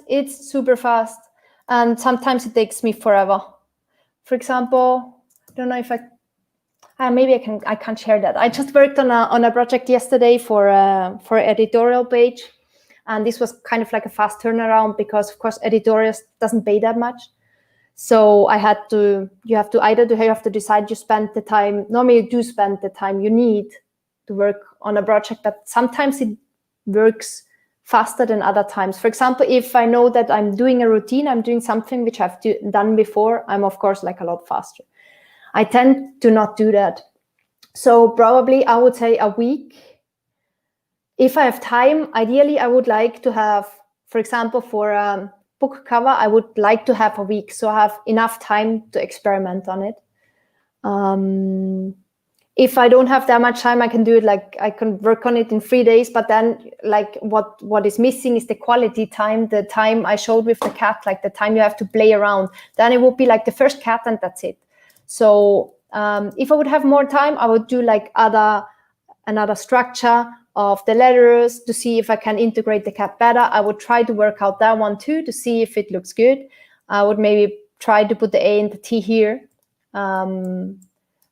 it's super fast, and sometimes it takes me forever. For example, I don't know if maybe I can't share that. I just worked on a project yesterday for editorial page, and this was kind of like a fast turnaround because, of course, editorials doesn't pay that much. So you have to decide you spend the time. Normally, you do spend the time you need to work on a project, but sometimes it works faster than other times. For example, if I know that I'm doing a routine, I'm doing something which I've done before, I'm of course like a lot faster. I tend to not do that. So probably I would say a week. If I have time, ideally I would like to have, for example, for a book cover, I would like to have a week, so I have enough time to experiment on it. If I don't have that much time, I can do it like, I can work on it in 3 days, but then like what is missing is the quality time, the time I showed with the cat, like the time you have to play around. Then it would be like the first cat and that's it. So if I would have more time, I would do like another structure of the letters to see if I can integrate the cat better. I would try to work out that one too to see if it looks good. I would maybe try to put the A and the T here.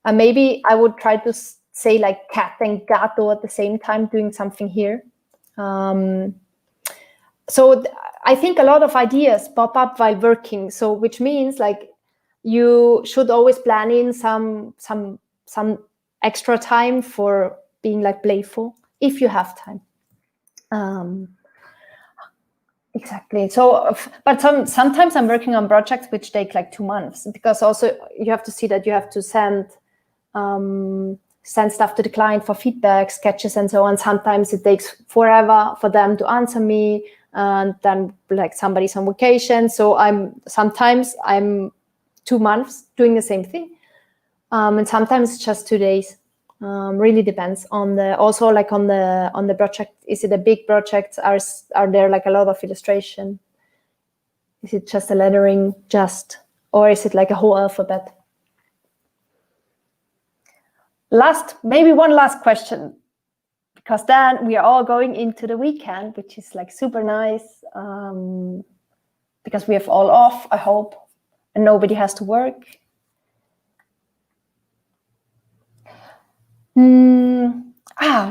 And maybe I would try to say like cat and gato at the same time, doing something here. So I think a lot of ideas pop up while working. So which means like you should always plan in some extra time for being like playful if you have time. Exactly. So, but sometimes I'm working on projects which take like 2 months, because also you have to see that you have to send stuff to the client for feedback, sketches and so on. Sometimes it takes forever for them to answer me, and then like somebody's on vacation. So sometimes I'm 2 months doing the same thing, and sometimes just 2 days. Really depends on the project. Is it a big project? Are there like a lot of illustration? Is it just a lettering, or is it like a whole alphabet? Maybe one last question, because then we are all going into the weekend, which is like super nice, because we have all off, I hope, and nobody has to work.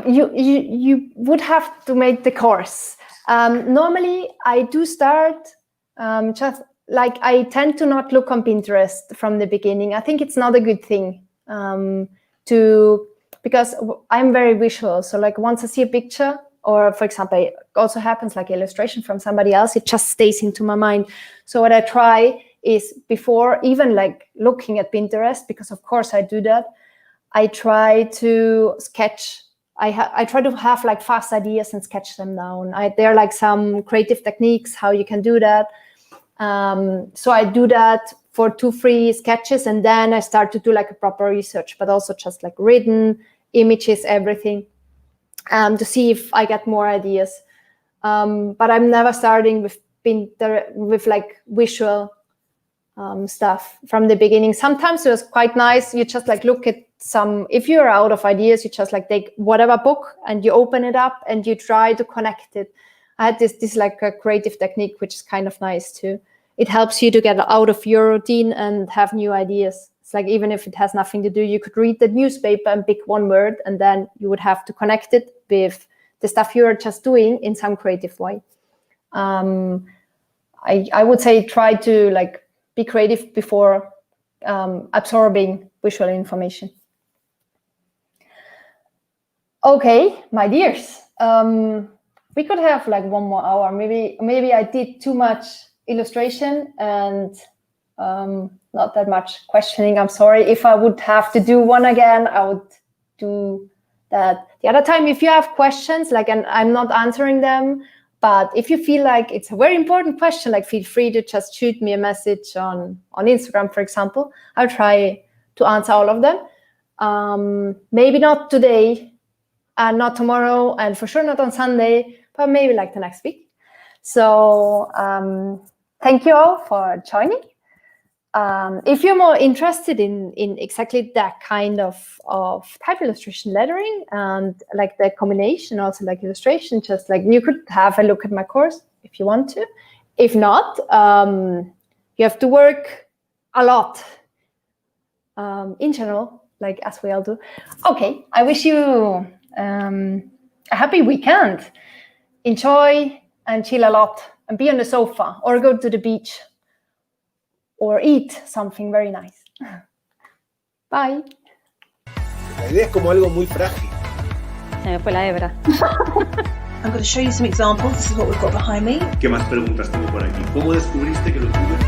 You would have to make the course. Normally, I do start just like I tend to not look on Pinterest from the beginning. I think it's not a good thing because I'm very visual. So like once I see a picture, or for example, it also happens like illustration from somebody else, it just stays into my mind. So what I try is, before even like looking at Pinterest, because of course I do that, I try to sketch. I try to have like fast ideas and sketch them down. There are like some creative techniques how you can do that. So I do that for 2-3 sketches, and then I start to do like a proper research, but also just like written images, everything, to see if I get more ideas. But I'm never starting with like visual stuff from the beginning. Sometimes it was quite nice. You just like look at if you're out of ideas, you just like take whatever book and you open it up and you try to connect it. I had this like a creative technique, which is kind of nice too. It helps you to get out of your routine and have new ideas. It's like, even if it has nothing to do, you could read the newspaper and pick one word, and then you would have to connect it with the stuff you're just doing in some creative way. I would say try to like be creative before absorbing visual information. Okay, my dears, we could have like 1 more hour. Maybe I did too much illustration and not that much questioning. I'm sorry. If I would have to do one again, I would do that. The other time, if you have questions, like, and I'm not answering them, but if you feel like it's a very important question, like, feel free to just shoot me a message on Instagram, for example. I'll try to answer all of them. Maybe not today, and not tomorrow, and for sure not on Sunday, but maybe like the next week. So thank you all for joining. If you're more interested in exactly that kind of type illustration lettering and like the combination, also like illustration, just like you could have a look at my course if you want to. If not, you have to work a lot in general, like as we all do. Okay, I wish you a happy weekend. Enjoy and chill a lot and be on the sofa or go to the beach or eat something very nice. Bye. La idea es como algo muy frágil. Se me fue la hebra. I'm going to show you some examples. This is what we've got behind me. ¿Qué más preguntas tengo por aquí? ¿Cómo descubriste que lo tuve?